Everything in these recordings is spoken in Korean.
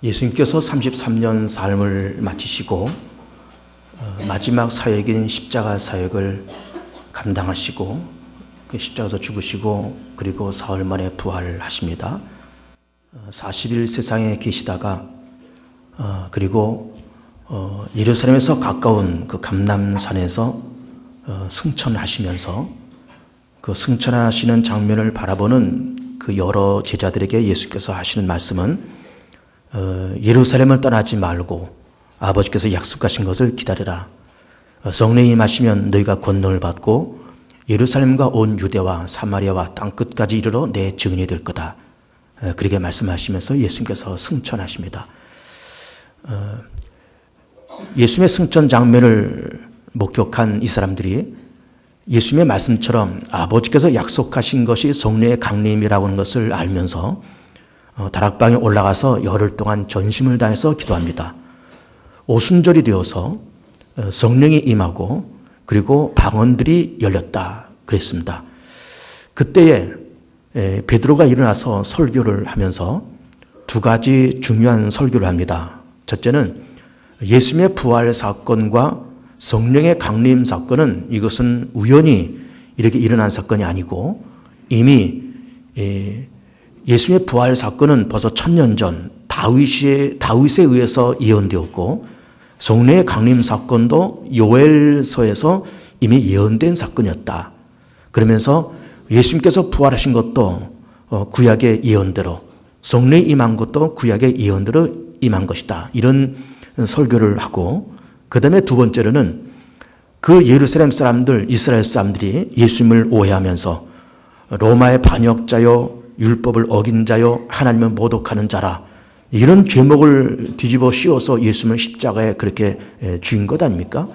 예수님께서 33년 삶을 마치시고 마지막 사역인 십자가 사역을 감당하시고 그 십자가에서 죽으시고 그리고 사흘 만에 부활하십니다. 40일 세상에 계시다가 그리고 예루살렘에서 가까운 그 감람산에서 승천하시면서 그 승천하시는 장면을 바라보는 그 여러 제자들에게 예수께서 하시는 말씀은 예루살렘을 떠나지 말고 아버지께서 약속하신 것을 기다리라. 성령이 임하시면 너희가 권능을 받고 예루살렘과 온 유대와 사마리아와 땅끝까지 이르러 내 증인이 될 거다. 그렇게 말씀하시면서 예수님께서 승천하십니다. 예수님의 승천 장면을 목격한 이 사람들이 예수님의 말씀처럼 아버지께서 약속하신 것이 성령의 강림이라고 하는 것을 알면서 다락방에 올라가서 열흘 동안 전심을 다해서 기도합니다. 오순절이 되어서 성령이 임하고 그리고 방언들이 열렸다 그랬습니다. 그때에 베드로가 일어나서 설교를 하면서 두 가지 중요한 설교를 합니다. 첫째는 예수님의 부활 사건과 성령의 강림 사건은 이것은 우연히 이렇게 일어난 사건이 아니고 이미 예수님의 부활 사건은 벌써 1000년 전 다윗에 의해서 예언되었고 성령의 강림 사건도 요엘서에서 이미 예언된 사건이었다. 그러면서 예수님께서 부활하신 것도 구약의 예언대로 성령이 임한 것도 구약의 예언대로 임한 것이다. 이런 설교를 하고 그 다음에 두 번째로는 그 예루살렘 사람들, 이스라엘 사람들이 예수님을 오해하면서 로마의 반역자요 율법을 어긴 자요 하나님을 모독하는 자라 이런 죄목을 뒤집어 씌워서 예수님을 십자가에 그렇게 죽인 것 아닙니까?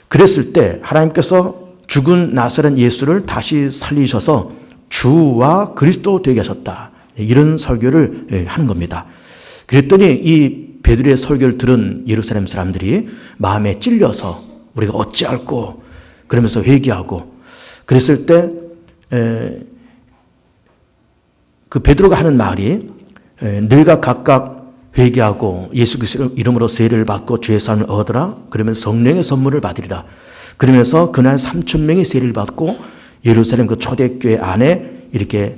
그랬을 때 하나님께서 죽은 나사렛 예수를 다시 살리셔서 주와 그리스도 되게 하셨다. 이런 설교를 하는 겁니다. 그랬더니 이 베드로의 설교를 들은 예루살렘 사람들이 마음에 찔려서 우리가 어찌할꼬 그러면서 회개하고 그랬을 때 그 베드로가 하는 말이 너희가 각각 회개하고 예수 그리스도 이름으로 세례를 받고 죄 사함을 얻으라. 그러면서 성령의 선물을 받으리라. 그러면서 그날 3000명이 세례를 받고 예루살렘 그 초대교회 안에 이렇게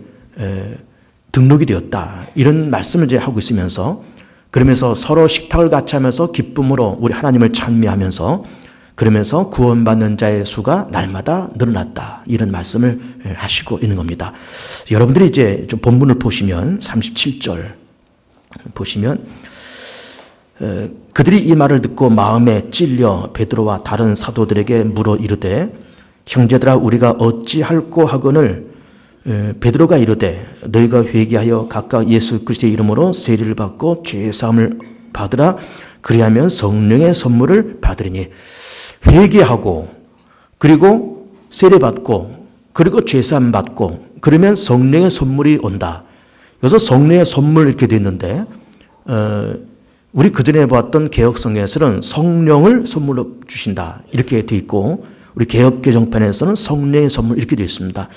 등록이 되었다. 이런 말씀을 이제 하고 있으면서 그러면서 서로 식탁을 같이 하면서 기쁨으로 우리 하나님을 찬미하면서 그러면서 구원받는 자의 수가 날마다 늘어났다. 이런 말씀을 하시고 있는 겁니다. 여러분들이 이제 좀 본문을 보시면 37절 보시면 그들이 이 말을 듣고 마음에 찔려 베드로와 다른 사도들에게 물어 이르되 형제들아 우리가 어찌할꼬 하거늘 베드로가 이르되 너희가 회개하여 각각 예수 그리스도의 이름으로 세례를 받고 죄 사함을 받으라. 그리하면 성령의 선물을 받으리니 회개하고 그리고 세례받고 그리고 죄사함 받고 그러면 성령의 선물이 온다. 여기서 성령의 선물 이렇게 되어 있는데 우리 그전에 보았던 개혁성경에서는 성령을 선물로 주신다 이렇게 되어 있고 우리 개혁개정판에서는 성령의 선물 이렇게 되어 있습니다.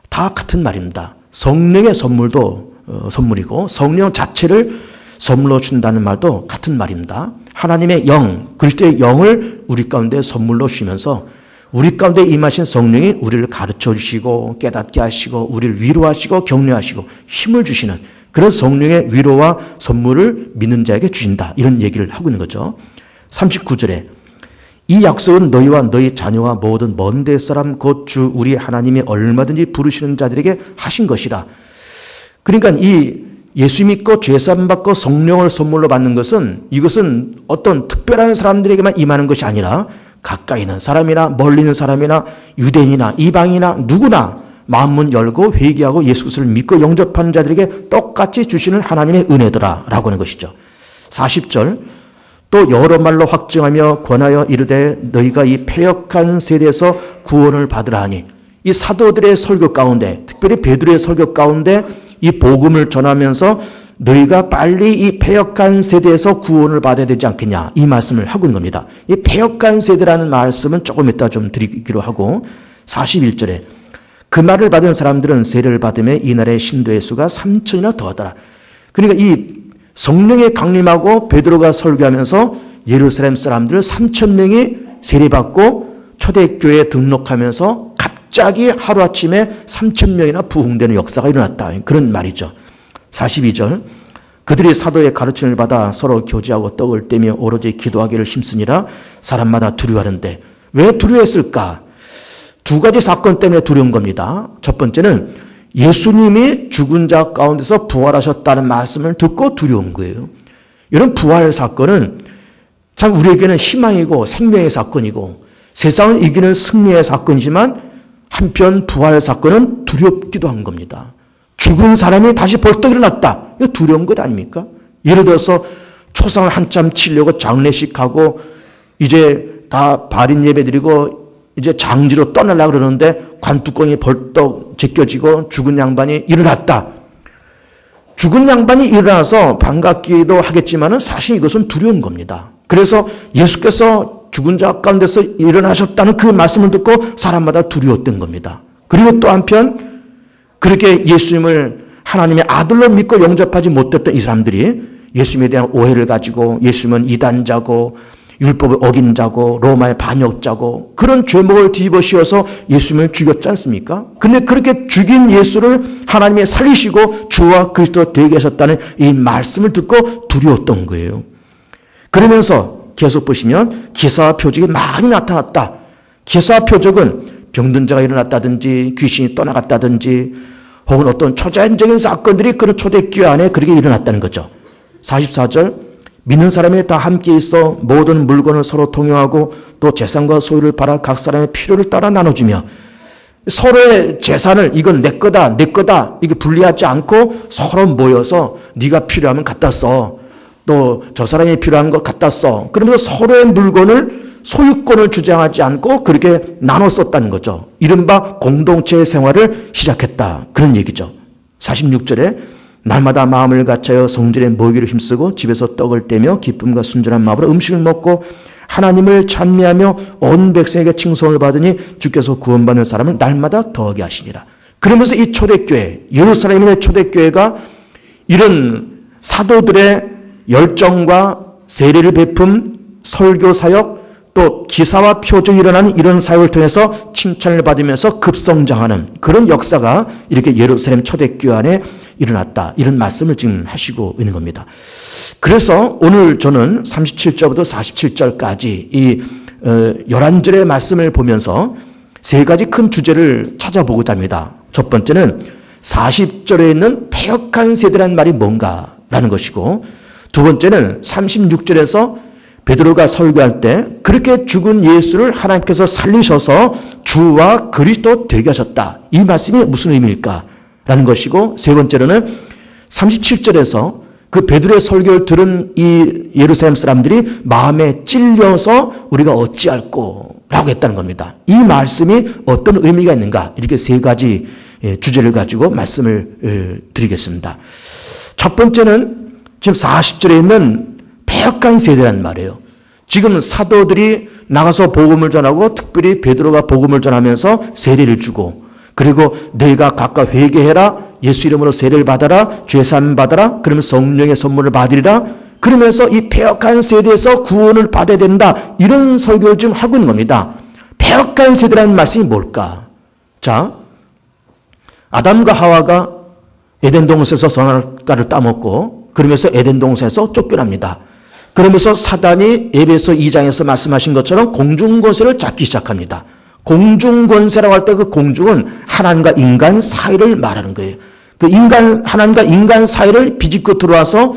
다 같은 말입니다. 성령의 선물도 선물이고 성령 자체를 선물로 준다는 말도 같은 말입니다. 하나님의 영, 그리스도의 영을 우리 가운데 선물로 주시면서 우리 가운데 임하신 성령이 우리를 가르쳐 주시고 깨닫게 하시고 우리를 위로하시고 격려하시고 힘을 주시는 그런 성령의 위로와 선물을 믿는 자에게 주신다. 이런 얘기를 하고 있는 거죠. 39절에 이 약속은 너희와 너희 자녀와 모든 먼 데 사람 곧 주 우리 하나님이 얼마든지 부르시는 자들에게 하신 것이라. 그러니까 이 예수 믿고 죄사함 받고 성령을 선물로 받는 것은 이것은 어떤 특별한 사람들에게만 임하는 것이 아니라 가까이 있는 사람이나 멀리 있는 사람이나 유대인이나 이방이나 누구나 마음문 열고 회개하고 예수 그리스도를 믿고 영접하는 자들에게 똑같이 주시는 하나님의 은혜더라 라고 하는 것이죠. 40절 또 여러 말로 확증하며 권하여 이르되 너희가 이 패역한 세대에서 구원을 받으라 하니 이 사도들의 설교 가운데 특별히 베드로의 설교 가운데 이 복음을 전하면서 너희가 빨리 이 패역한 세대에서 구원을 받아야 되지 않겠냐 이 말씀을 하고 있는 겁니다. 이 패역한 세대라는 말씀은 조금 이따 좀 드리기로 하고 41절에 그 말을 받은 사람들은 세례를 받음에 이날의 신도의 수가 3000이나 더하더라. 그러니까 이 성령이 강림하고 베드로가 설교하면서 예루살렘 사람들 3,000명이 세례받고 초대교회에 등록하면서 갑자기 하루아침에 3,000명이나 부흥되는 역사가 일어났다. 그런 말이죠. 42절 그들이 사도의 가르침을 받아 서로 교제하고 떡을 떼며 오로지 기도하기를 힘쓰니라. 사람마다 두려워하는데 왜 두려워했을까? 두 가지 사건 때문에 두려운 겁니다. 첫 번째는 예수님이 죽은 자 가운데서 부활하셨다는 말씀을 듣고 두려운 거예요. 이런 부활 사건은 참 우리에게는 희망이고 생명의 사건이고 세상을 이기는 승리의 사건이지만 한편 부활 사건은 두렵기도 한 겁니다. 죽은 사람이 다시 벌떡 일어났다. 이거 두려운 것 아닙니까? 예를 들어서 초상을 한참 치려고 장례식하고 이제 다 발인 예배 드리고 이제 장지로 떠나려고 그러는데 관뚜껑이 벌떡 제껴지고 죽은 양반이 일어났다. 죽은 양반이 일어나서 반갑기도 하겠지만 사실 이것은 두려운 겁니다. 그래서 예수께서 죽은 자 가운데서 일어나셨다는 그 말씀을 듣고 사람마다 두려웠던 겁니다. 그리고 또 한편 그렇게 예수님을 하나님의 아들로 믿고 영접하지 못했던 이 사람들이 예수님에 대한 오해를 가지고 예수님은 이단자고 율법을 어긴 자고 로마의 반역자고 그런 죄목을 뒤집어 씌워서 예수님을 죽였지 않습니까? 근데 그렇게 죽인 예수를 하나님이 살리시고 주와 그리스도 되게 하셨다는 이 말씀을 듣고 두려웠던 거예요. 그러면서 계속 보시면 기사와 표적이 많이 나타났다. 기사와 표적은 병든 자가 일어났다든지 귀신이 떠나갔다든지 혹은 어떤 초자연적인 사건들이 그런 초대교회 안에 그렇게 일어났다는 거죠. 44절 믿는 사람이 다 함께 있어 모든 물건을 서로 통용하고 또 재산과 소유를 팔아 각 사람의 필요를 따라 나눠주며 서로의 재산을 이건 내 거다 내 거다 이게 분리하지 않고 서로 모여서 네가 필요하면 갖다 써. 또 저 사람이 필요한 거 갖다 써. 그러면서 서로의 물건을 소유권을 주장하지 않고 그렇게 나눠 썼다는 거죠. 이른바 공동체 생활을 시작했다. 그런 얘기죠. 46절에 날마다 마음을 같여여 성전에 모이기를 힘쓰고 집에서 떡을 떼며 기쁨과 순전한 마음으로 음식을 먹고 하나님을 찬미하며 온 백성에게 칭송을 받으니 주께서 구원받는 사람을 날마다 더하게 하시니라. 그러면서 이 초대교회, 예루살렘의 초대교회가 이런 사도들의 열정과 세례를 베품 설교 사역 또 기사와 표적이 일어나는 이런 사역을 통해서 칭찬을 받으면서 급성장하는 그런 역사가 이렇게 예루살렘 초대교회 안에 일어났다. 이런 말씀을 지금 하시고 있는 겁니다. 그래서 오늘 저는 37절부터 47절까지 이 11절의 말씀을 보면서 세 가지 큰 주제를 찾아보고자 합니다. 첫 번째는 40절에 있는 패역한 세대란 말이 뭔가라는 것이고 두 번째는 36절에서 베드로가 설교할 때 그렇게 죽은 예수를 하나님께서 살리셔서 주와 그리스도 되게 하셨다. 이 말씀이 무슨 의미일까라는 것이고 세 번째로는 37절에서 그 베드로의 설교를 들은 이 예루살렘 사람들이 마음에 찔려서 우리가 어찌할꼬 라고 했다는 겁니다. 이 말씀이 어떤 의미가 있는가 이렇게 세 가지 주제를 가지고 말씀을 드리겠습니다. 첫 번째는 지금 40절에 있는 패역한 세대란 말이에요. 지금 사도들이 나가서 복음을 전하고 특별히 베드로가 복음을 전하면서 세례를 주고 그리고 너희가 각각 회개해라 예수 이름으로 세례를 받아라 죄사함 받아라 그러면 성령의 선물을 받으리라 그러면서 이 패역한 세대에서 구원을 받아야 된다 이런 설교를 지금 하고 있는 겁니다. 패역한 세대라는 말씀이 뭘까? 자, 아담과 하와가 에덴 동산에서 선악과를 따먹고 그러면서 에덴 동산에서 쫓겨납니다. 그러면서 사단이 에베소 2장에서 말씀하신 것처럼 공중권세를 잡기 시작합니다. 공중권세라고 할 때 그 공중은 하나님과 인간 사이를 말하는 거예요. 그 하나님과 인간 사이를 비집고 들어와서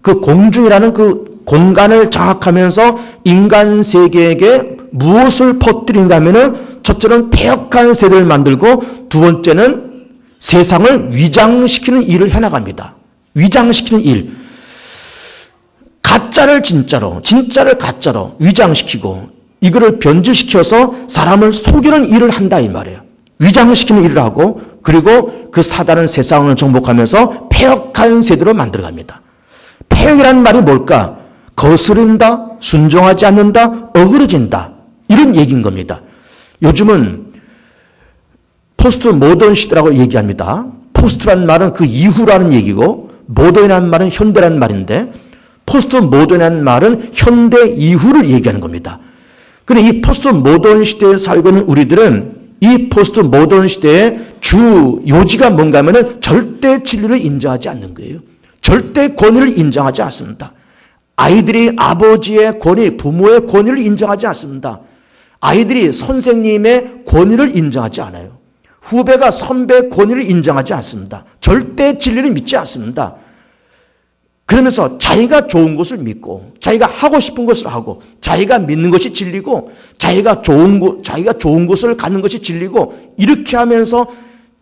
그 공중이라는 그 공간을 장악하면서 인간 세계에게 무엇을 퍼뜨린가 하면은 첫째는 패역한 세대를 만들고 두 번째는 세상을 위장시키는 일을 해나갑니다. 위장시키는 일. 가짜를 진짜로, 진짜를 가짜로 위장시키고 이거를 변질시켜서 사람을 속이는 일을 한다 이 말이에요. 위장시키는 일을 하고 그리고 그 사단은 세상을 정복하면서 패역한 세대로 만들어갑니다. 패역이라는 말이 뭘까? 거스른다, 순종하지 않는다, 어그러진다 이런 얘기인 겁니다. 요즘은 포스트 모던 시대라고 얘기합니다. 포스트라는 말은 그 이후라는 얘기고 모던이라는 말은 현대라는 말인데 포스트 모던이라는 말은 현대 이후를 얘기하는 겁니다. 그런데 이 포스트 모던 시대에 살고 있는 우리들은 이 포스트 모던 시대의 주 요지가 뭔가 하면은 절대 진리를 인정하지 않는 거예요. 절대 권위를 인정하지 않습니다. 아이들이 아버지의 권위, 부모의 권위를 인정하지 않습니다. 아이들이 선생님의 권위를 인정하지 않아요. 후배가 선배의 권위를 인정하지 않습니다. 절대 진리를 믿지 않습니다. 그러면서 자기가 좋은 것을 믿고 자기가 하고 싶은 것을 하고 자기가 믿는 것이 진리고 자기가 좋은 것을 갖는 것이 진리고 이렇게 하면서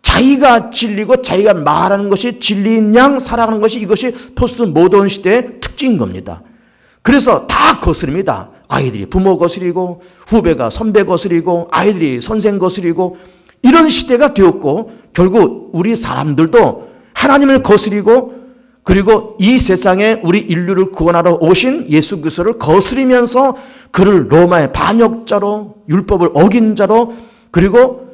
자기가 진리고 자기가 말하는 것이 진리인 양 살아가는 것이 이것이 포스트 모던 시대의 특징인 겁니다. 그래서 다 거스릅니다. 아이들이 부모 거스리고 후배가 선배 거스리고 아이들이 선생 거스리고 이런 시대가 되었고 결국 우리 사람들도 하나님을 거스리고 그리고 이 세상에 우리 인류를 구원하러 오신 예수 그리스도를 거스리면서 그를 로마의 반역자로 율법을 어긴 자로 그리고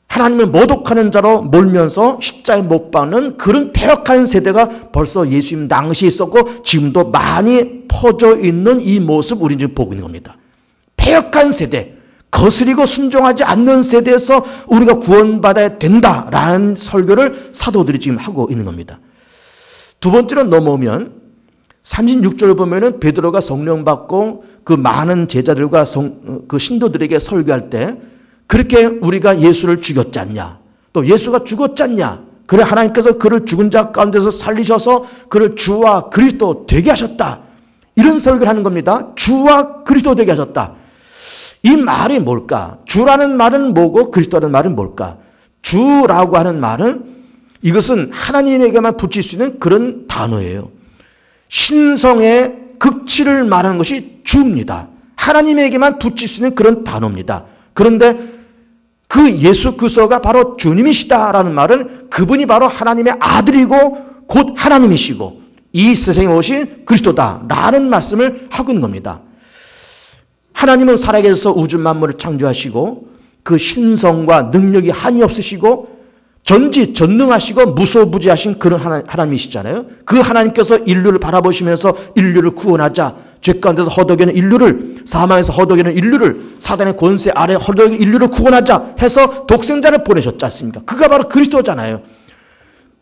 하나님을 모독하는 자로 몰면서 십자가에 못 박는 그런 패역한 세대가 벌써 예수님 당시에 있었고 지금도 많이 퍼져 있는 이 모습 우리는 지금 보고 있는 겁니다. 패역한 세대, 거스리고 순종하지 않는 세대에서 우리가 구원받아야 된다라는 설교를 사도들이 지금 하고 있는 겁니다. 두 번째로 넘어오면 36절을 보면은 베드로가 성령 받고 그 많은 제자들과 그 신도들에게 설교할 때 그렇게 우리가 예수를 죽였지 않냐? 또 예수가 죽었지 않냐? 그래 하나님께서 그를 죽은 자 가운데서 살리셔서 그를 주와 그리스도 되게 하셨다. 이런 설교를 하는 겁니다. 주와 그리스도 되게 하셨다. 이 말이 뭘까? 주라는 말은 뭐고 그리스도라는 말은 뭘까? 주라고 하는 말은 이것은 하나님에게만 붙일 수 있는 그런 단어예요. 신성의 극치를 말하는 것이 주입니다. 하나님에게만 붙일 수 있는 그런 단어입니다. 그런데 그 예수 그리스도가 바로 주님이시다라는 말은 그분이 바로 하나님의 아들이고 곧 하나님이시고 이 세상에 오신 그리스도다라는 말씀을 하고 있는 겁니다. 하나님은 살아계셔서 우주 만물을 창조하시고 그 신성과 능력이 한이 없으시고 전지전능하시고 무소부지하신 그런 하나님이시잖아요. 그 하나님께서 인류를 바라보시면서 인류를 구원하자 죄 가운데서 허덕이는 인류를 사망에서 허덕이는 인류를 사단의 권세 아래 허덕이는 인류를 구원하자 해서 독생자를 보내셨지 않습니까? 그가 바로 그리스도잖아요.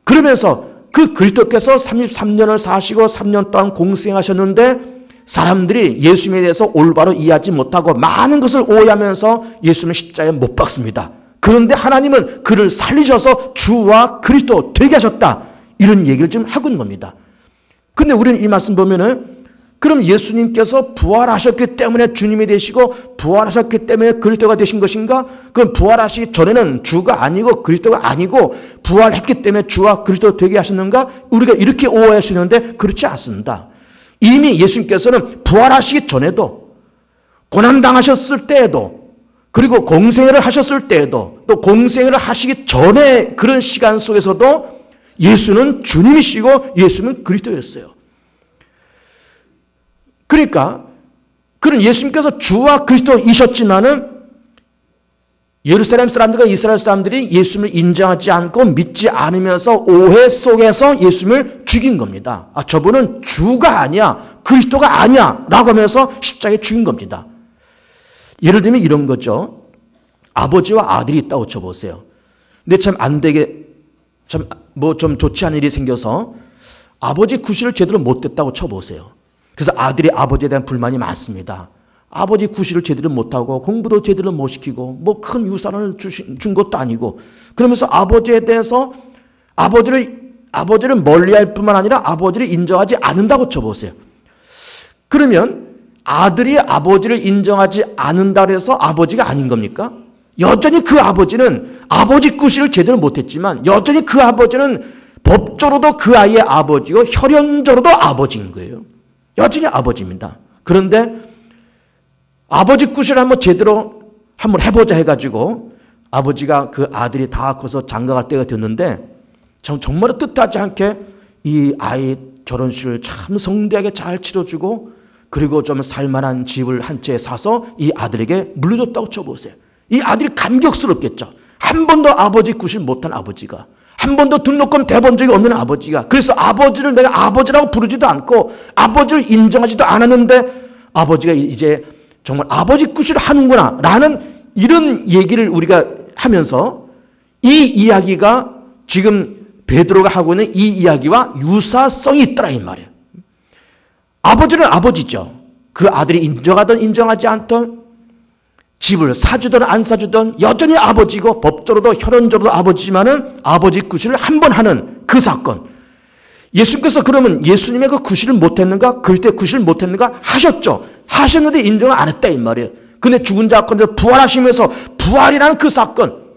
그러면서 그 그리스도께서 33년을 사시고 3년 동안 공생하셨는데 사람들이 예수님에 대해서 올바로 이해하지 못하고 많은 것을 오해하면서 예수님을 십자가에 못 박습니다. 그런데 하나님은 그를 살리셔서 주와 그리스도 되게 하셨다. 이런 얘기를 지금 하고 있는 겁니다. 그런데 우리는 이 말씀 보면은 그럼 예수님께서 부활하셨기 때문에 주님이 되시고 부활하셨기 때문에 그리스도가 되신 것인가? 그럼 부활하시기 전에는 주가 아니고 그리스도가 아니고 부활했기 때문에 주와 그리스도 되게 하셨는가? 우리가 이렇게 오해할 수 있는데 그렇지 않습니다. 이미 예수님께서는 부활하시기 전에도 고난당하셨을 때에도 그리고 공생애를 하셨을 때에도 또 공생애를 하시기 전에 그런 시간 속에서도 예수는 주님이시고 예수는 그리스도였어요. 그러니까 그런 예수님께서 주와 그리스도이셨지만은 예루살렘 사람들과 이스라엘 사람들이 예수님을 인정하지 않고 믿지 않으면서 오해 속에서 예수님을 죽인 겁니다. 아, 저분은 주가 아니야, 그리스도가 아니야 라고 하면서 십자가에 죽인 겁니다. 예를 들면 이런 거죠. 아버지와 아들이 있다고 쳐보세요. 근데 참 안 되게 좀 좋지 않은 일이 생겨서 아버지 구실을 제대로 못했다고 쳐보세요. 그래서 아들이 아버지에 대한 불만이 많습니다. 아버지 구실을 제대로 못하고 공부도 제대로 못 시키고 뭐 큰 유산을 준 것도 아니고 그러면서 아버지에 대해서 아버지를 멀리할 뿐만 아니라 아버지를 인정하지 않는다고 쳐보세요. 그러면 아들이 아버지를 인정하지 않는다 해서 아버지가 아닌 겁니까? 여전히 그 아버지는 아버지 구실을 제대로 못했지만 여전히 그 아버지는 법적으로도 그 아이의 아버지고 혈연적으로도 아버지인 거예요. 여전히 아버지입니다. 그런데 아버지 구실을 한번 제대로 한번 해보자 해가지고 아버지가 그 아들이 다 커서 장가갈 때가 됐는데 정말 뜻하지 않게 이 아이 결혼식을 참 성대하게 잘 치러주고 그리고 좀 살만한 집을 한 채 사서 이 아들에게 물려줬다고 쳐보세요. 이 아들이 감격스럽겠죠. 한 번도 아버지 구실 못한 아버지가 한 번도 등록금 대본 적이 없는 아버지가, 그래서 아버지를 내가 아버지라고 부르지도 않고 아버지를 인정하지도 않았는데 아버지가 이제 정말 아버지 굿을 하는구나 라는 이런 얘기를 우리가 하면서 이 이야기가 지금 베드로가 하고 있는 이 이야기와 유사성이 있더라 이 말이에요. 아버지는 아버지죠. 그 아들이 인정하든 인정하지 않든, 집을 사주든 안 사주든 여전히 아버지고 법적으로도 혈연적으로도 아버지지만은 아버지 구실을 한 번 하는 그 사건. 예수님께서 그러면 예수님의 그 구실을 못했는가? 그때 구실을 못했는가? 하셨죠. 하셨는데 인정을 안 했다 이 말이에요. 근데 죽은 자 가운데 부활하시면서 부활이라는 그 사건,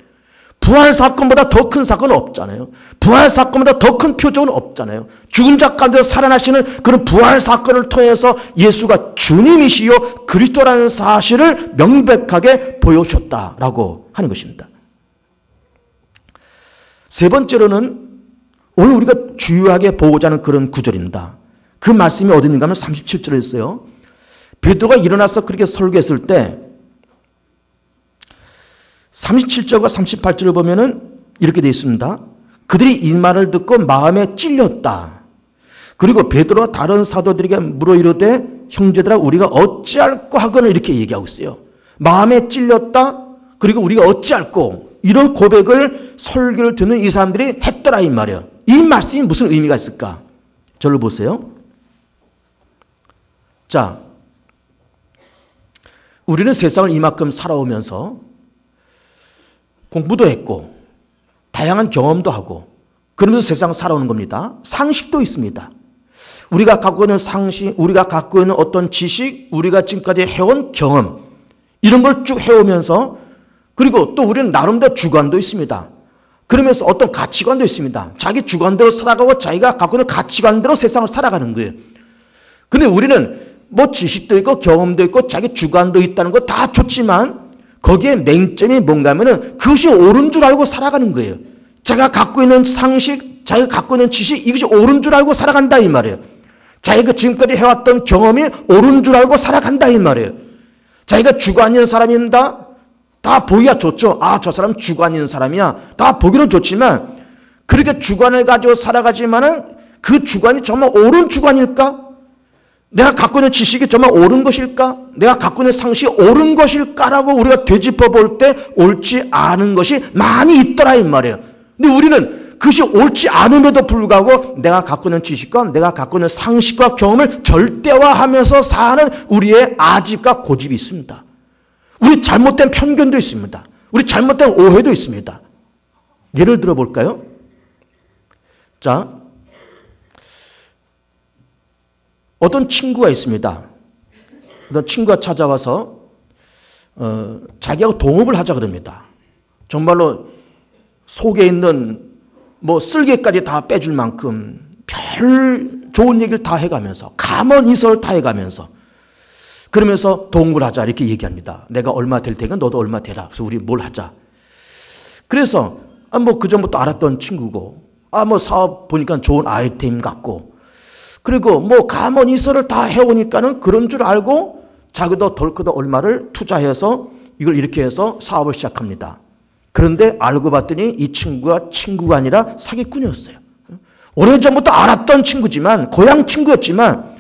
부활 사건보다 더 큰 사건은 없잖아요. 부활 사건보다 더 큰 표적은 없잖아요. 죽은 자 가운데 살아나시는 그런 부활 사건을 통해서 예수가 주님이시요 그리스도라는 사실을 명백하게 보여주셨다라고 하는 것입니다. 세 번째로는 오늘 우리가 주요하게 보고자 하는 그런 구절입니다. 그 말씀이 어디 있는가 하면 37절에 있어요. 베드로가 일어나서 그렇게 설교했을 때 37절과 38절을 보면은 이렇게 되어 있습니다. 그들이 이 말을 듣고 마음에 찔렸다. 그리고 베드로와 다른 사도들에게 물어 이르되 형제들아 우리가 어찌할꼬 하거늘 이렇게 얘기하고 있어요. 마음에 찔렸다. 그리고 우리가 어찌할꼬, 이런 고백을 설교를 듣는 이 사람들이 했더라 이 말이에요. 이 말씀이 무슨 의미가 있을까? 저를 보세요. 자, 우리는 세상을 이만큼 살아오면서 공부도 했고 다양한 경험도 하고 그러면서 세상을 살아오는 겁니다. 상식도 있습니다. 우리가 갖고 있는 상식, 우리가 갖고 있는 어떤 지식, 우리가 지금까지 해온 경험, 이런 걸 쭉 해오면서, 그리고 또 우리는 나름대로 주관도 있습니다. 그러면서 어떤 가치관도 있습니다. 자기 주관대로 살아가고 자기가 갖고 있는 가치관대로 세상을 살아가는 거예요. 근데 우리는 뭐 지식도 있고 경험도 있고 자기 주관도 있다는 거 다 좋지만 거기에 맹점이 뭔가 하면은 그것이 옳은 줄 알고 살아가는 거예요. 자기가 갖고 있는 상식, 자기가 갖고 있는 지식, 이것이 옳은 줄 알고 살아간다 이 말이에요. 자기가 지금까지 해왔던 경험이 옳은 줄 알고 살아간다 이 말이에요. 자기가 주관 있는 사람입니다. 다 보기가 좋죠. 아, 저 사람 주관 있는 사람이야. 다 보기는 좋지만 그렇게 주관을 가지고 살아가지만은 그 주관이 정말 옳은 주관일까? 내가 갖고 있는 지식이 정말 옳은 것일까? 내가 갖고 있는 상식이 옳은 것일까라고 우리가 되짚어 볼 때 옳지 않은 것이 많이 있더라 이 말이에요. 근데 우리는 그것이 옳지 않음에도 불구하고 내가 갖고 있는 지식과 내가 갖고 있는 상식과 경험을 절대화하면서 사는 우리의 아집과 고집이 있습니다. 우리 잘못된 편견도 있습니다. 우리 잘못된 오해도 있습니다. 예를 들어 볼까요? 자, 어떤 친구가 있습니다. 어떤 친구가 찾아와서 자기하고 동업을 하자 그럽니다. 정말로 속에 있는 뭐 쓸개까지 다 빼줄 만큼 별 좋은 얘기를 다 해가면서 감언이설 다 해가면서 그러면서 동업을 하자 이렇게 얘기합니다. 내가 얼마 될 테니까 너도 얼마 되라. 그래서 우리 뭘 하자. 그래서 뭐 그전부터 알았던 친구고 뭐 사업 보니까 좋은 아이템 같고 그리고 뭐 감언이설을 다 해오니까는 그런 줄 알고 자기도 덜크도 얼마를 투자해서 이걸 이렇게 해서 사업을 시작합니다. 그런데 알고 봤더니 이 친구가 아니라 사기꾼이었어요. 오래전부터 알았던 친구지만 고향 친구였지만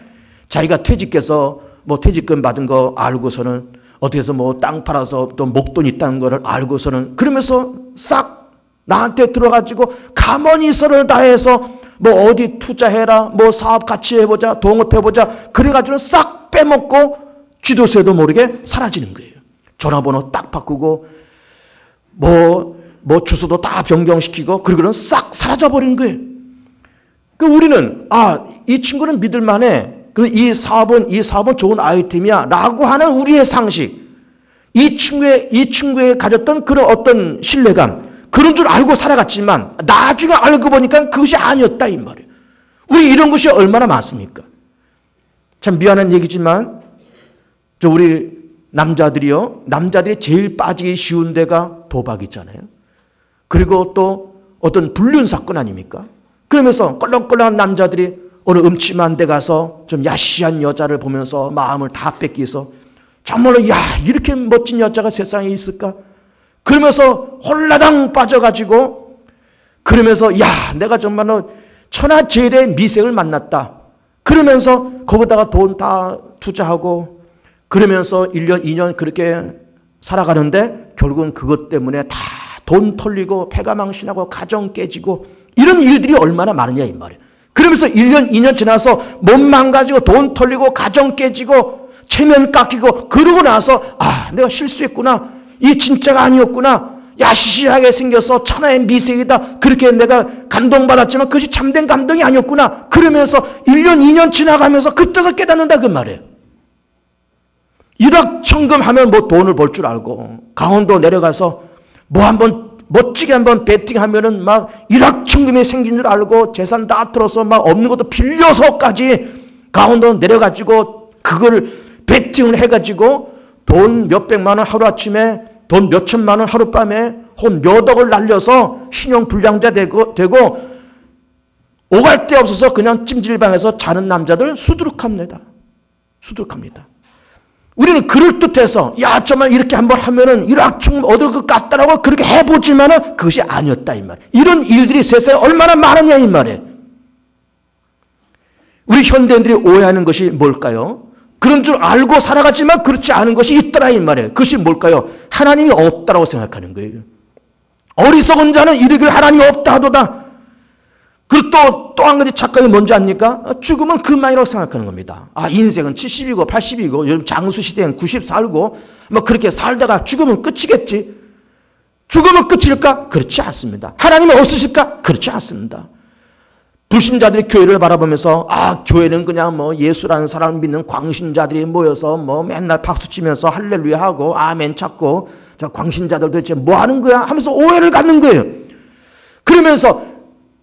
자기가 퇴직해서 뭐 퇴직금 받은 거 알고서는 어떻게 해서 뭐 땅 팔아서 또 목돈 있다는 거를 알고서는 그러면서 싹 나한테 들어가지고 감언이설을 다 해서 뭐 어디 투자해라, 뭐 사업 같이 해보자, 동업해보자, 그래가지고 싹 빼먹고 쥐도새도 모르게 사라지는 거예요. 전화번호 딱 바꾸고 뭐 주소도 다 변경시키고 그리고는 싹 사라져버리는 거예요. 그 우리는 이 친구는 믿을만해. 이 사업은 좋은 아이템이야 라고 하는 우리의 상식, 이 친구의 가졌던 그런 어떤 신뢰감, 그런 줄 알고 살아갔지만 나중에 알고 보니까 그것이 아니었다 이 말이에요. 우리 이런 것이 얼마나 많습니까? 참 미안한 얘기지만 우리 남자들이 제일 빠지기 쉬운 데가 도박이잖아요. 그리고 또 어떤 불륜 사건 아닙니까? 그러면서 껄렁껄렁한 남자들이 어느 음침한 데 가서 좀 야시한 여자를 보면서 마음을 다 뺏기서 정말로 이렇게 멋진 여자가 세상에 있을까? 그러면서 홀라당 빠져가지고 그러면서 야, 내가 정말로 천하제일의 미생을 만났다. 그러면서 거기다가 돈 다 투자하고 그러면서 1년, 2년 그렇게 살아가는데 결국은 그것 때문에 다 돈 털리고 배가 망신하고 가정 깨지고 이런 일들이 얼마나 많으냐 이 말이에요. 그러면서 1년, 2년 지나서 몸 망가지고 돈 털리고 가정 깨지고 체면 깎이고 그러고 나서 아, 내가 실수했구나. 이 진짜가 아니었구나. 야시시하게 생겨서 천하의 미생이다. 그렇게 내가 감동받았지만 그것이 참된 감동이 아니었구나. 그러면서 1년, 2년 지나가면서 그때서 깨닫는다 그 말이에요. 일확천금하면 뭐 돈을 벌 줄 알고 강원도 내려가서 뭐 한번 멋지게 한번 베팅하면은 막 일확천금이 생긴 줄 알고 재산 다 틀어서 막 없는 것도 빌려서까지 강원도 내려가지고 그걸 베팅을 해가지고 돈 몇백만 원 하루아침에 돈 몇천만 원 하룻밤에 혹은 몇 억을 날려서 신용불량자 되고 오갈 데 없어서 그냥 찜질방에서 자는 남자들 수두룩합니다. 수두룩합니다. 우리는 그럴듯해서 야 정말 이렇게 한번 하면은 일확천금 얻을 것 같다라고 그렇게 해보지만은 그것이 아니었다 이 말. 이런 일들이 세상에 얼마나 많으냐 이 말이에요. 우리 현대인들이 오해하는 것이 뭘까요? 그런 줄 알고 살아가지만 그렇지 않은 것이 있더라 이 말이에요. 그것이 뭘까요? 하나님이 없다라고 생각하는 거예요. 어리석은 자는 이르기를 하나님이 없다 하도다. 그리고 또 한 가지 착각이 뭔지 압니까? 죽으면 그만이라고 생각하는 겁니다. 아, 인생은 70이고 80이고 요즘 장수시대엔 90 살고 뭐 그렇게 살다가 죽으면 끝이겠지. 죽으면 끝일까? 그렇지 않습니다. 하나님이 없으실까? 그렇지 않습니다. 불신자들이 교회를 바라보면서 아, 교회는 그냥 뭐 예수라는 사람을 믿는 광신자들이 모여서 뭐 맨날 박수치면서 할렐루야 하고 아멘 찾고 저 광신자들 도대체 뭐 하는 거야? 하면서 오해를 갖는 거예요. 그러면서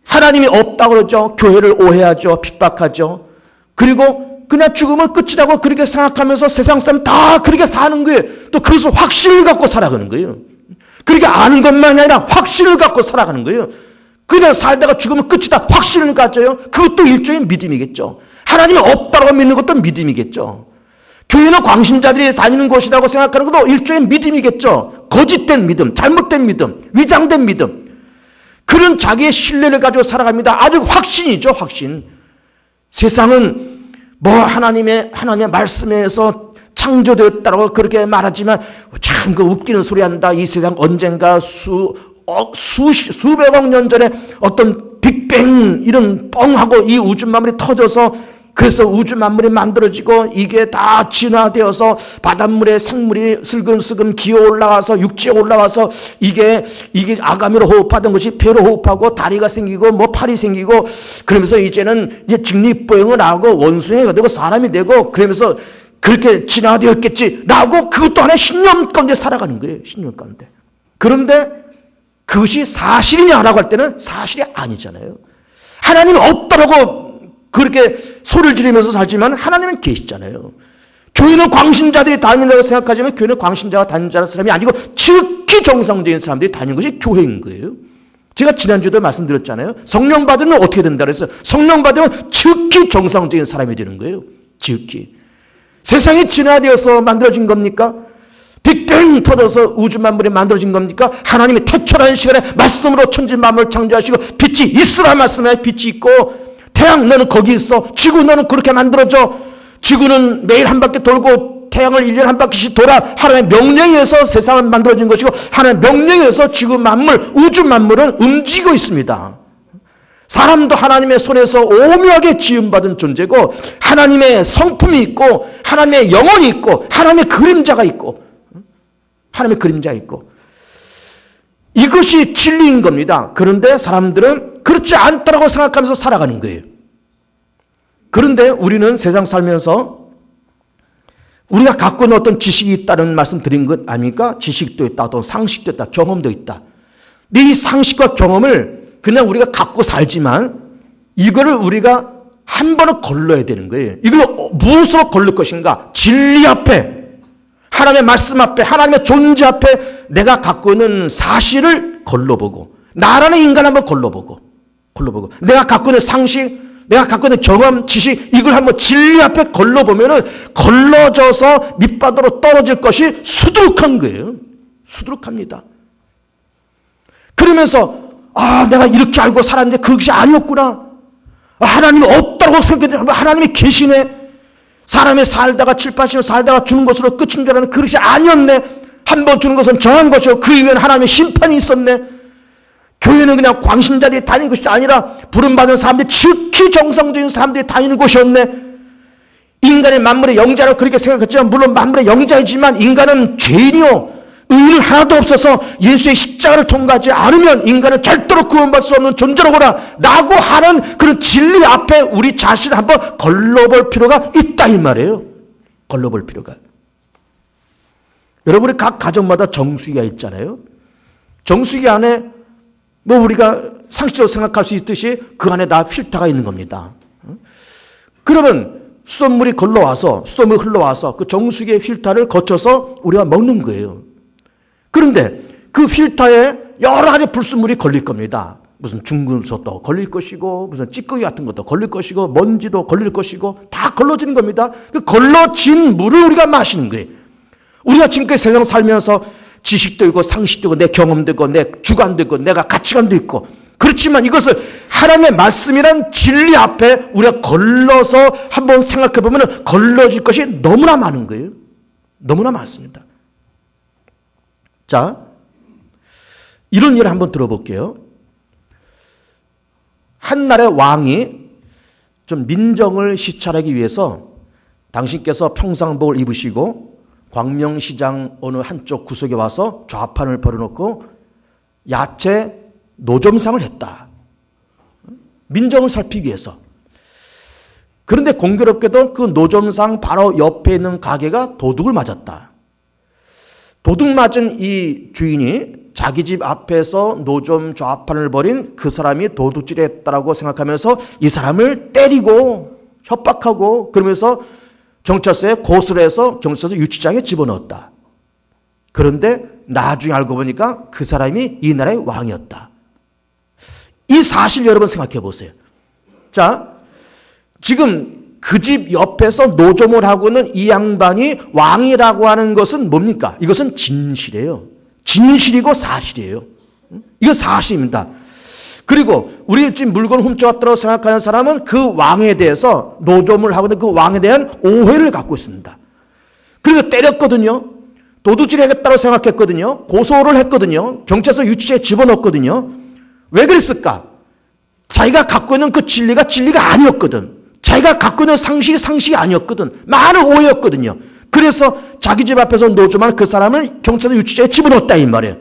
하나님이 없다고 그러죠. 교회를 오해하죠. 핍박하죠. 그리고 그냥 죽으면 끝이라고 그렇게 생각하면서 세상 사람 다 그렇게 사는 거예요. 또 그것을 확신을 갖고 살아가는 거예요. 그렇게 아는 것만이 아니라 확신을 갖고 살아가는 거예요. 그냥 살다가 죽으면 끝이다. 확신을 가져요. 그것도 일종의 믿음이겠죠. 하나님이 없다고 믿는 것도 믿음이겠죠. 교회는 광신자들이 다니는 곳이라고 생각하는 것도 일종의 믿음이겠죠. 거짓된 믿음, 잘못된 믿음, 위장된 믿음. 그런 자기의 신뢰를 가지고 살아갑니다. 아주 확신이죠, 확신. 세상은 뭐 하나님의 말씀에서 창조되었다고 그렇게 말하지만 참 그 웃기는 소리 한다. 이 세상 언젠가 수백억 년 전에 어떤 빅뱅 이런 뻥하고 이 우주 만물이 터져서 그래서 우주 만물이 만들어지고 이게 다 진화되어서 바닷물에 생물이 슬금슬금 기어 올라와서 육지에 올라와서 이게 아가미로 호흡하던 것이 폐로 호흡하고 다리가 생기고 뭐 팔이 생기고 그러면서 이제는 이제 직립보행을 하고 원숭이가 되고 사람이 되고 그러면서 그렇게 진화되었겠지라고 그것도 하나의 신념 가운데 살아가는 거예요. 신념 가운데. 그런데 그것이 사실이냐라고 할 때는 사실이 아니잖아요. 하나님이 없다라고 그렇게 소리를 지르면서 살지만 하나님은 계시잖아요. 교회는 광신자들이 다니려고 생각하지만 교회는 광신자가 다니는 사람이 아니고 즉히 정상적인 사람들이 다니는 것이 교회인 거예요. 제가 지난주에도 말씀드렸잖아요. 성령 받으면 어떻게 된다 그랬어요? 성령 받으면 즉히 정상적인 사람이 되는 거예요. 즉히. 세상이 진화되어서 만들어진 겁니까? 빅뱅 터져서 우주 만물이 만들어진 겁니까? 하나님이 태초라는 시간에 말씀으로 천지 만물을 창조하시고 빛이 있으라 말씀에 빛이 있고 태양 너는 거기 있어. 지구 너는 그렇게 만들어져. 지구는 매일 한 바퀴 돌고 태양을 1년에 한 바퀴씩 돌아. 하나님의 명령에 의해서 세상은 만들어진 것이고 하나님의 명령에 의해서 지구 만물, 우주 만물은 움직이고 있습니다. 사람도 하나님의 손에서 오묘하게 지음받은 존재고 하나님의 성품이 있고 하나님의 영혼이 있고 하나님의 그림자가 있고 하나님의 그림자가 있고 이것이 진리인 겁니다. 그런데 사람들은 그렇지 않다라고 생각하면서 살아가는 거예요. 그런데 우리는 세상 살면서 우리가 갖고 있는 어떤 지식이 있다는 말씀 드린 것 아닙니까? 지식도 있다, 어떤 상식도 있다, 경험도 있다. 근데 이 상식과 경험을 그냥 우리가 갖고 살지만 이거를 우리가 한 번은 걸러야 되는 거예요. 이걸 무엇으로 걸릴 것인가? 진리 앞에, 하나님의 말씀 앞에, 하나님의 존재 앞에 내가 갖고 있는 사실을 걸러보고 나라는 인간 한번 걸러보고 내가 갖고 있는 상식, 내가 갖고 있는 경험, 지식 이걸 한번 진리 앞에 걸러보면은 걸러져서 밑바닥으로 떨어질 것이 수두룩한 거예요. 수두룩합니다. 그러면서 내가 이렇게 알고 살았는데 그것이 아니었구나. 하나님이 없다고 생각했는데 하나님이 계시네. 사람이 살다가 7, 80년 살다가 주는 것으로 끝인 줄 알았는데 그것이 아니었네. 한 번 주는 것은 정한 것이고 그 이후에는 하나님의 심판이 있었네. 교회는 그냥 광신자들이 다니는 것이 아니라 부름받은 사람들이 지극히 정상적인 사람들이 다니는 곳이었네. 인간의 만물의 영자라고 그렇게 생각했지만 물론 만물의 영자이지만 인간은 죄인이요 의인 하나도 없어서 예수의 십자가를 통과하지 않으면 인간은 절대로 구원받을 수 없는 존재로구나 라고 하는 그런 진리 앞에 우리 자신을 한번 걸러볼 필요가 있다 이 말이에요. 걸러볼 필요가. 여러분이 각 가정마다 정수기가 있잖아요. 정수기 안에 뭐 우리가 상식적으로 생각할 수 있듯이 그 안에 다 필터가 있는 겁니다. 그러면 수돗물이 흘러와서 그 정수기의 필터를 거쳐서 우리가 먹는 거예요. 그런데 그 필터에 여러 가지 불순물이 걸릴 겁니다. 무슨 중금속도 걸릴 것이고 무슨 찌꺼기 같은 것도 걸릴 것이고 먼지도 걸릴 것이고 다 걸러지는 겁니다. 그 걸러진 물을 우리가 마시는 거예요. 우리가 지금까지 세상 살면서 지식도 있고 상식도 있고 내 경험도 있고 내 주관도 있고 내가 가치관도 있고 그렇지만 이것을 하나님의 말씀이란 진리 앞에 우리가 걸러서 한번 생각해 보면 걸러질 것이 너무나 많은 거예요. 너무나 많습니다. 자, 이런 예를 한번 들어볼게요. 한나라의 왕이 좀 민정을 시찰하기 위해서 당신께서 평상복을 입으시고 광명시장 어느 한쪽 구석에 와서 좌판을 벌여놓고 야채 노점상을 했다. 민정을 살피기 위해서. 그런데 공교롭게도 그 노점상 바로 옆에 있는 가게가 도둑을 맞았다. 도둑 맞은 이 주인이 자기 집 앞에서 노점 좌판을 벌인 그 사람이 도둑질했다라고 생각하면서 이 사람을 때리고 협박하고 그러면서 경찰서에 고소를 해서 경찰서 유치장에 집어넣었다. 그런데 나중에 알고 보니까 그 사람이 이 나라의 왕이었다. 이 사실 여러분 생각해 보세요. 자, 지금 그 집 옆에서 노점을 하고는 이 양반이 왕이라고 하는 것은 뭡니까? 이것은 진실이에요. 진실이고 사실이에요. 이건 사실입니다. 그리고 우리 집 물건 훔쳐왔다고 생각하는 사람은 그 왕에 대해서 노점을 하고 있는 그 왕에 대한 오해를 갖고 있습니다. 그래서 때렸거든요. 도둑질 하겠다고 생각했거든요. 고소를 했거든요. 경찰서 유치장에 집어넣었거든요. 왜 그랬을까? 자기가 갖고 있는 그 진리가 아니었거든. 자기가 갖고 있는 상식이 아니었거든. 많은 오해였거든요. 그래서 자기 집 앞에서 노점한 그 사람을 경찰서 유치장에 집어넣었다 이 말이에요.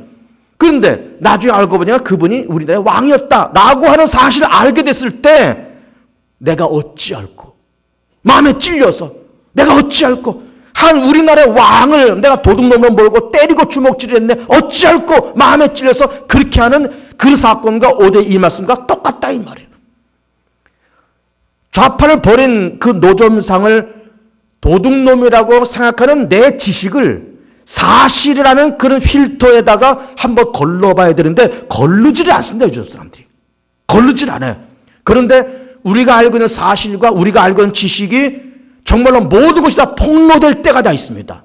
그런데 나중에 알고 보니까 그분이 우리나라의 왕이었다라고 하는 사실을 알게 됐을 때 내가 어찌할꼬 마음에 찔려서 내가 어찌할꼬 한 우리나라의 왕을 내가 도둑놈으로 몰고 때리고 주먹질했네 어찌할꼬 마음에 찔려서 그렇게 하는 그 사건과 오대 이 말씀과 똑같다 이 말이에요. 좌판을 벌인 그 노점상을 도둑놈이라고 생각하는 내 지식을 사실이라는 그런 필터에다가 한번 걸러봐야 되는데 걸르지를 않습니다. 요즘 사람들이. 걸르질 않아요. 그런데 우리가 알고 있는 사실과 우리가 알고 있는 지식이 정말로 모든 것이 다 폭로될 때가 다 있습니다.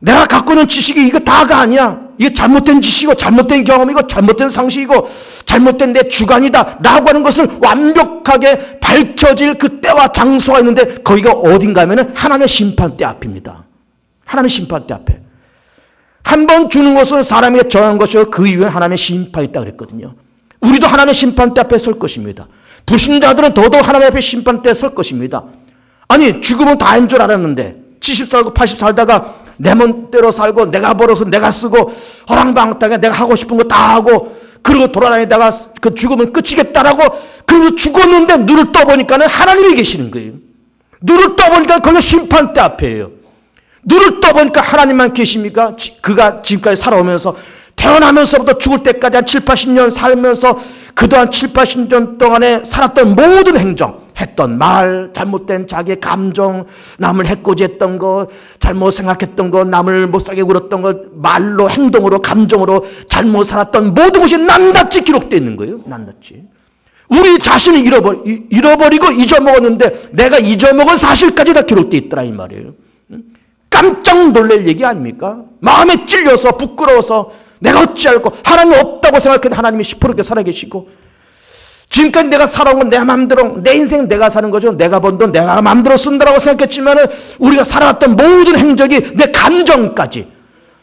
내가 갖고 있는 지식이 이거 다가 아니야. 이게 잘못된 지식이고 잘못된 경험이고 잘못된 상식이고 잘못된 내 주관이다 라고 하는 것을 완벽하게 밝혀질 그 때와 장소가 있는데 거기가 어딘가 하면 하나님의 심판대 앞입니다. 하나님의 심판대 앞에. 한 번 주는 것은 사람에게 정한 것이고 그 이후에 하나님의 심판이 있다고 그랬거든요. 우리도 하나님의 심판대 앞에 설 것입니다. 불신자들은 더더욱 하나님 앞에 심판대에 설 것입니다. 아니 죽으면 다인 줄 알았는데 70 살고 80 살다가 내 멋대로 살고 내가 벌어서 내가 쓰고 허랑방탕하게 내가 하고 싶은 거 다 하고 그러고 돌아다니다가 그 죽으면 끝이겠다라고 그러면서 죽었는데 눈을 떠보니까는 하나님이 계시는 거예요. 눈을 떠보니까 거기가 심판대 앞이에요. 눈을 떠보니까 하나님만 계십니까? 그가 지금까지 살아오면서 태어나면서부터 죽을 때까지 한 7, 80년 살면서 그동안 7, 80년 동안에 살았던 모든 행정, 했던 말, 잘못된 자기의 감정, 남을 해코지했던 거, 잘못 생각했던 거, 남을 못살게 굴었던 거, 말로, 행동으로, 감정으로 잘못 살았던 모든 것이 낱낱이 기록되어 있는 거예요. 낱낱이. 우리 자신을 잃어버리고 잊어먹었는데 내가 잊어먹은 사실까지 다 기록되어 있더라 이 말이에요. 깜짝 놀랄 얘기 아닙니까? 마음에 찔려서 부끄러워서 내가 어찌할꼬. 하나님이 없다고 생각했는데 하나님이 시퍼렇게 살아계시고, 지금까지 내가 살아온 건 내 마음대로, 내 인생 내가 사는 거죠. 내가 번 돈 내가 마음대로 쓴다라고 생각했지만 우리가 살아왔던 모든 행적이 내 감정까지,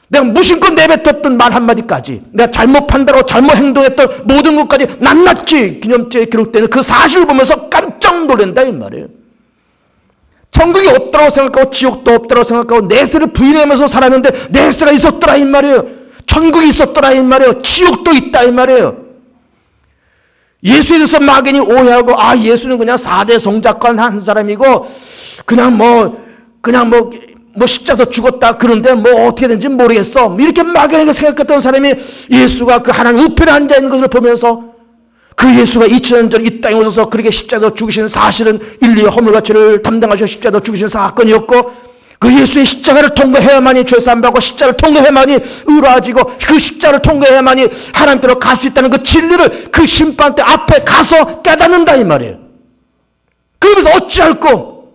내가 무심코 내뱉었던 말 한마디까지, 내가 잘못 판단하고 잘못 행동했던 모든 것까지 낱낱이 기념죄에 기록되는 그 사실을 보면서 깜짝 놀란다 이 말이에요. 천국이 없다고 생각하고 지옥도 없다고 생각하고 내세를 부인하면서 살았는데 내세가 있었더라 이 말이에요. 천국이 있었더라 이 말이에요. 지옥도 있다 이 말이에요. 예수에 대해서 막연히 오해하고, 예수는 그냥 4대 성자권 한 사람이고 그냥 십자가에서 죽었다 그런데 어떻게 된지 모르겠어, 이렇게 막연하게 생각했던 사람이 예수가 그 하나님 우편에 앉아 있는 것을 보면서, 그 예수가 2000년 전 이 땅에 오셔서 그렇게 십자가에서 죽으신 사실은 인류의 허물가치를 담당하셔서 십자가에서 죽으신 사건이었고, 그 예수의 십자가를 통과해야만이 죄사함받고 십자가를 통과해야만이 의로워지고 그 십자가를 통과해야만이 하나님께로 갈 수 있다는 그 진리를 그 심판대 앞에 가서 깨닫는다 이 말이에요. 그러면서 어찌할꼬,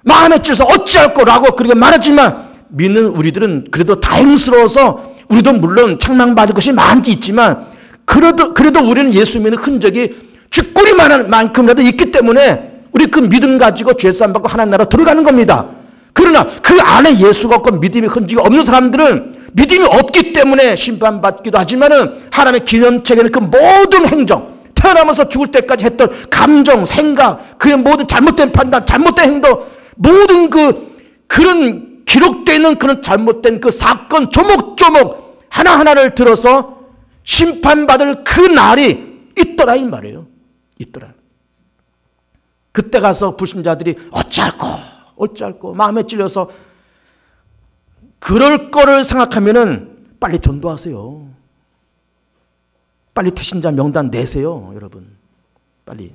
마음에 찔러서 어찌할꼬 라고 그렇게 말하지만, 믿는 우리들은 그래도 다행스러워서, 우리도 물론 책망받을 것이 많지 있지만 그래도 우리는 예수 믿는 흔적이 쥐꼬리만큼이라도 있기 때문에 우리 그 믿음 가지고 죄사함 받고 하나님 나라 들어가는 겁니다. 그러나 그 안에 예수가 없고 믿음의 흔적이 없는 사람들은 믿음이 없기 때문에 심판받기도 하지만은 하나님의 기념책에는 그 모든 행정, 태어나면서 죽을 때까지 했던 감정, 생각, 그의 모든 잘못된 판단, 잘못된 행동, 모든 그런 기록되어 있는 그런 잘못된 그 사건 조목조목 하나하나를 들어서 심판받을 그 날이 있더라 이 말이에요. 있더라. 그때 가서 불신자들이 어찌할꼬 마음에 찔려서 그럴 거를 생각하면은 빨리 전도하세요. 빨리 태신자 명단 내세요, 여러분. 빨리.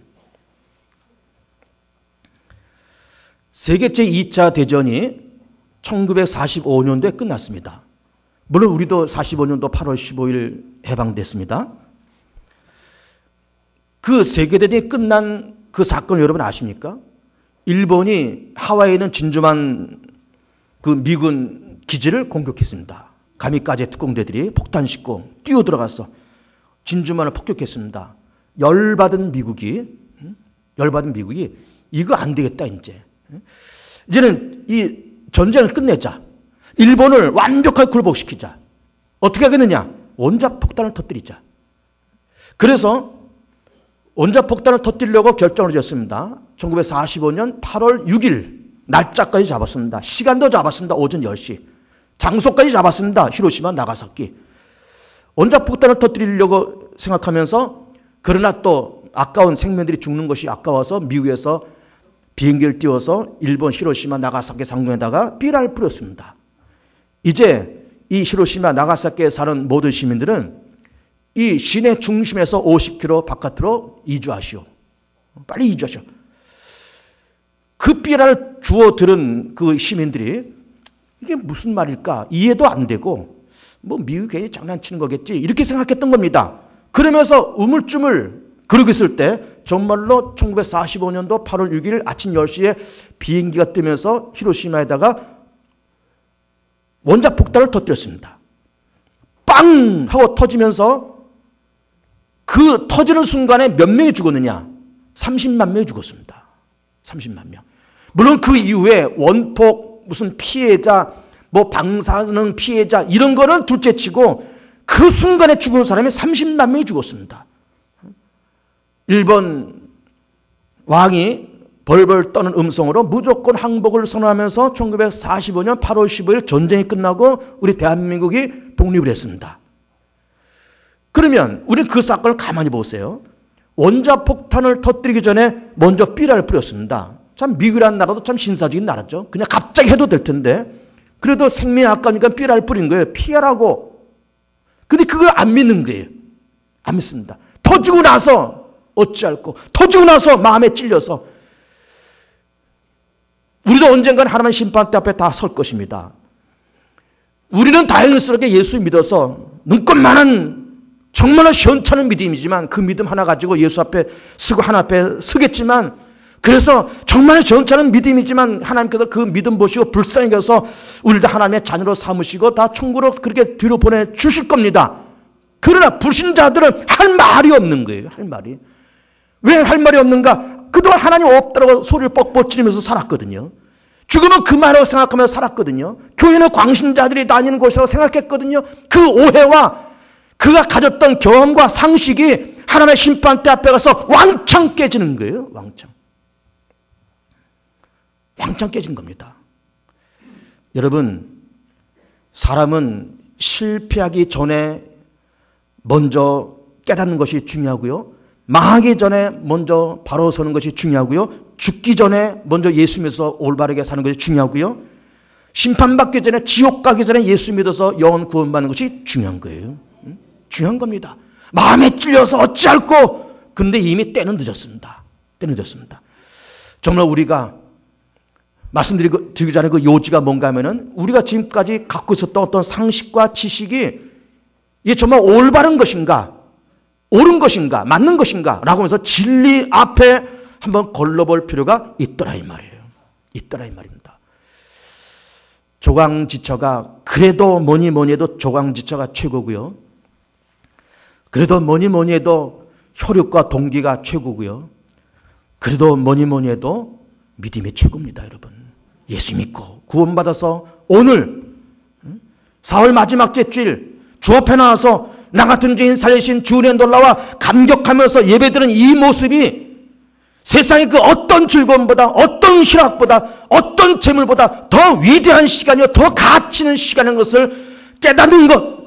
세계 제2차 대전이 1945년도에 끝났습니다. 물론 우리도 45년도 8월 15일 해방됐습니다. 그 세계대전이 끝난 그 사건 여러분 아십니까? 일본이 하와이에 있는 진주만 그 미군 기지를 공격했습니다. 가미까지 특공대들이 폭탄 싣고 뛰어들어가서 진주만을 폭격했습니다. 열받은 미국이 이거 안 되겠다 이제는 이 전쟁을 끝내자. 일본을 완벽하게 굴복시키자. 어떻게 하겠느냐? 원자폭탄을 터뜨리자. 그래서 원자폭탄을 터뜨리려고 결정을 지었습니다. 1945년 8월 6일 날짜까지 잡았습니다. 시간도 잡았습니다. 오전 10시. 장소까지 잡았습니다. 히로시마, 나가사키. 원자폭탄을 터뜨리려고 생각하면서, 그러나 또 아까운 생명들이 죽는 것이 아까워서 미국에서 비행기를 띄워서 일본 히로시마, 나가사키 상공에다가 삐라를 뿌렸습니다. 이제 이 히로시마, 나가사키에 사는 모든 시민들은 이 시내 중심에서 50km 바깥으로 이주하시오. 빨리 이주하시오. 그 삐라를 주워 들은 그 시민들이 이게 무슨 말일까? 이해도 안 되고 미국이 괜히 장난치는 거겠지 이렇게 생각했던 겁니다. 그러면서 우물쭈물 그러고 있을 때 정말로 1945년도 8월 6일 아침 10시에 비행기가 뜨면서 히로시마에다가 원자폭탄을 터뜨렸습니다. 빵! 하고 터지면서 그 터지는 순간에 몇 명이 죽었느냐? 30만 명이 죽었습니다. 30만 명. 물론 그 이후에 원폭, 무슨 피해자, 방사능 피해자 이런 거는 둘째치고 그 순간에 죽은 사람이 30만 명이 죽었습니다. 일본 왕이 벌벌 떠는 음성으로 무조건 항복을 선언하면서 1945년 8월 15일 전쟁이 끝나고 우리 대한민국이 독립을 했습니다. 그러면 우리는 그 사건을 가만히 보세요. 원자폭탄을 터뜨리기 전에 먼저 삐라를 뿌렸습니다. 참 미국이라는 나라도 참 신사적인 나라죠. 그냥 갑자기 해도 될 텐데 그래도 생명이 아까우니까 삐라를 뿌린 거예요. 피하라고. 근데 그걸 안 믿는 거예요. 안 믿습니다. 터지고 나서 어찌할꼬. 터지고 나서 마음에 찔려서 우리도 언젠가는 하나님 심판대 앞에 다 설 것입니다. 우리는 다행스럽게 예수 믿어서 눈꽃만한 정말로 시원찮은 믿음이지만 그 믿음 하나 가지고 예수 앞에 서고 하나 앞에 서겠지만 그래서 정말 전차는 믿음이지만 하나님께서 그 믿음 보시고 불쌍히 여겨서 우리도 하나님의 자녀로 삼으시고 다 천국으로 그렇게 뒤로 보내주실 겁니다. 그러나 불신자들은 할 말이 없는 거예요. 할 말이. 왜 할 말이 없는가? 그동안 하나님 없다고 소리를 뻑뻑 지르면서 살았거든요. 죽으면 그만이라고 생각하면서 살았거든요. 교회는 광신자들이 다니는 곳이라고 생각했거든요. 그 오해와 그가 가졌던 경험과 상식이 하나님의 심판대 앞에 가서 왕창 깨지는 거예요. 왕창 깨진 겁니다. 여러분, 사람은 실패하기 전에 먼저 깨닫는 것이 중요하고요. 망하기 전에 먼저 바로 서는 것이 중요하고요. 죽기 전에 먼저 예수 믿어서 올바르게 사는 것이 중요하고요. 심판받기 전에 지옥 가기 전에 예수 믿어서 영원 구원받는 것이 중요한 거예요. 중요한 겁니다. 마음에 찔려서 어찌할꼬. 그런데 이미 때는 늦었습니다. 때는 늦었습니다. 정말 우리가 말씀드리기 전에 그 요지가 뭔가 하면은 우리가 지금까지 갖고 있었던 어떤 상식과 지식이 이게 정말 올바른 것인가, 옳은 것인가, 맞는 것인가 라고 하면서 진리 앞에 한번 걸러볼 필요가 있더라 이 말이에요. 있더라 이 말입니다. 조강지처가 그래도 뭐니 해도 조강지처가 최고고요. 그래도 뭐니 해도 혈육과 동기가 최고고요. 그래도 뭐니 해도 믿음이 최고입니다, 여러분. 예수 믿고 구원받아서 오늘 4월 마지막 주일 주 앞에 나와서 나 같은 죄인 살리신 주 은혜 놀라와 감격하면서 예배드리는 이 모습이 세상의 그 어떤 즐거움보다 어떤 희락보다 어떤 재물보다 더 위대한 시간이요 더 가치 있는 시간인 것을 깨닫는 것,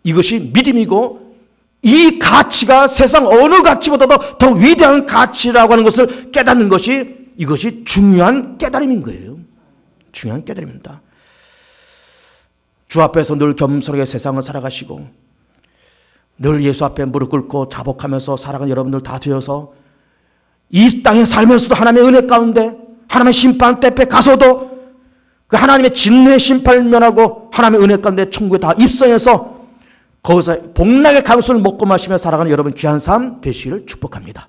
이것이 믿음이고 이 가치가 세상 어느 가치보다도 더 위대한 가치라고 하는 것을 깨닫는 것이 이것이 중요한 깨달음인 거예요. 중요한 깨달음입니다. 주 앞에서 늘 겸손하게 세상을 살아가시고 늘 예수 앞에 무릎 꿇고 자복하면서 살아가는 여러분들 다 되어서 이 땅에 살면서도 하나님의 은혜 가운데 하나님의 심판대 앞에 가서도 그 하나님의 진노의 심판을 면하고 하나님의 은혜 가운데 천국에 다 입성해서 거기서 복락의 강수를 먹고 마시며 살아가는 여러분 귀한 삶 되시기를 축복합니다.